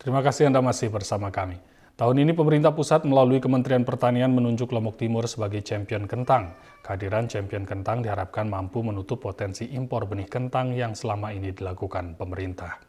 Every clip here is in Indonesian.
Terima kasih Anda masih bersama kami. Tahun ini pemerintah pusat melalui Kementerian Pertanian menunjuk Lombok Timur sebagai champion kentang. Kehadiran champion kentang diharapkan mampu menutup potensi impor benih kentang yang selama ini dilakukan pemerintah.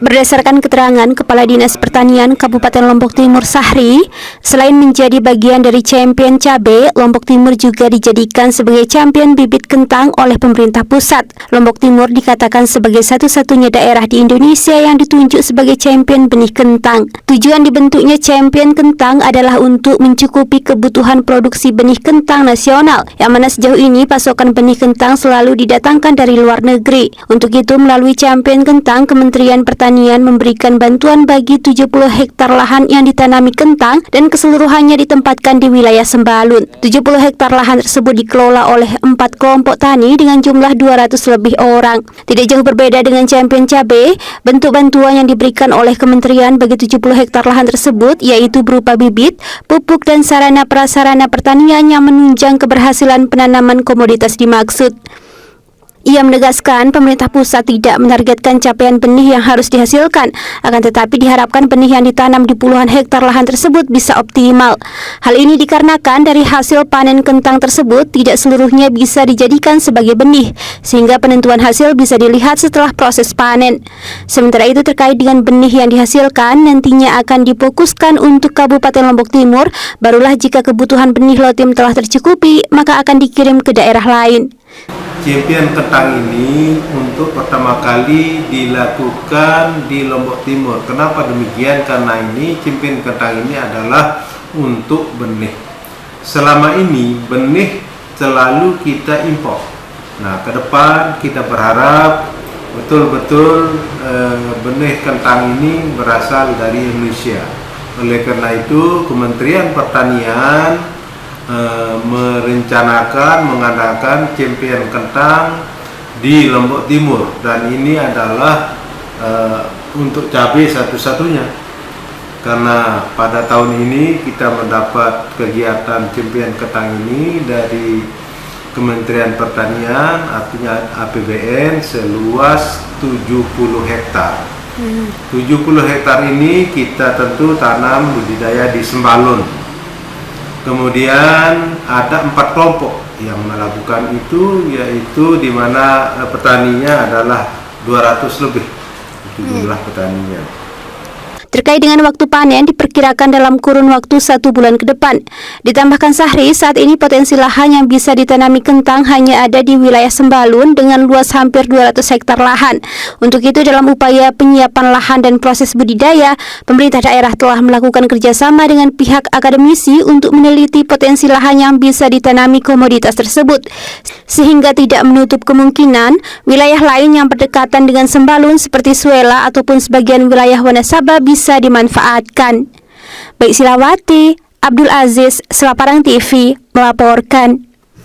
Berdasarkan keterangan Kepala Dinas Pertanian Kabupaten Lombok Timur Sahri, selain menjadi bagian dari champion cabai, Lombok Timur juga dijadikan sebagai champion bibit kentang oleh pemerintah pusat. Lombok Timur dikatakan sebagai satu-satunya daerah di Indonesia yang ditunjuk sebagai champion benih kentang. Tujuan dibentuknya champion kentang adalah untuk mencukupi kebutuhan produksi benih kentang nasional, yang mana sejauh ini pasokan benih kentang selalu didatangkan dari luar negeri. Untuk itu, melalui champion kentang, Kementerian Pertanian memberikan bantuan bagi 70 hektar lahan yang ditanami kentang dan keseluruhannya ditempatkan di wilayah Sembalun. 70 hektar lahan tersebut dikelola oleh 4 kelompok tani dengan jumlah 200 lebih orang. Tidak jauh berbeda dengan champion cabai, bentuk bantuan yang diberikan oleh kementerian bagi 70 hektar lahan tersebut yaitu berupa bibit, pupuk, dan sarana prasarana pertanian yang menunjang keberhasilan penanaman komoditas dimaksud. Ia menegaskan pemerintah pusat tidak menargetkan capaian benih yang harus dihasilkan, akan tetapi diharapkan benih yang ditanam di puluhan hektar lahan tersebut bisa optimal. Hal ini dikarenakan dari hasil panen kentang tersebut tidak seluruhnya bisa dijadikan sebagai benih, sehingga penentuan hasil bisa dilihat setelah proses panen. Sementara itu terkait dengan benih yang dihasilkan nantinya akan difokuskan untuk Kabupaten Lombok Timur, barulah jika kebutuhan benih Lotim telah tercukupi maka akan dikirim ke daerah lain. Champion kentang ini untuk pertama kali dilakukan di Lombok Timur. Kenapa demikian? Karena ini champion kentang ini adalah untuk benih. Selama ini benih selalu kita impor. Nah, ke depan kita berharap betul-betul benih kentang ini berasal dari Indonesia. Oleh karena itu, Kementerian Pertanian merencanakan mengadakan champion kentang di Lombok Timur, dan ini adalah untuk cabai satu-satunya, karena pada tahun ini kita mendapat kegiatan champion kentang ini dari Kementerian Pertanian, artinya APBN seluas 70 hektar. 70 hektar ini kita tentu tanam budidaya di Sembalun. Kemudian ada 4 kelompok yang melakukan itu, yaitu di mana petaninya adalah 200 lebih, itu jumlah petaninya. Terkait dengan waktu panen diperkirakan dalam kurun waktu 1 bulan ke depan. Ditambahkan Sahri, saat ini potensi lahan yang bisa ditanami kentang hanya ada di wilayah Sembalun dengan luas hampir 200 hektar lahan. Untuk itu, dalam upaya penyiapan lahan dan proses budidaya, pemerintah daerah telah melakukan kerjasama dengan pihak akademisi untuk meneliti potensi lahan yang bisa ditanami komoditas tersebut, sehingga tidak menutup kemungkinan wilayah lain yang berdekatan dengan Sembalun seperti Suela ataupun sebagian wilayah Wanasaba bisa dimanfaatkan. Baik Silawati, Abdul Aziz, Selaparang TV melaporkan.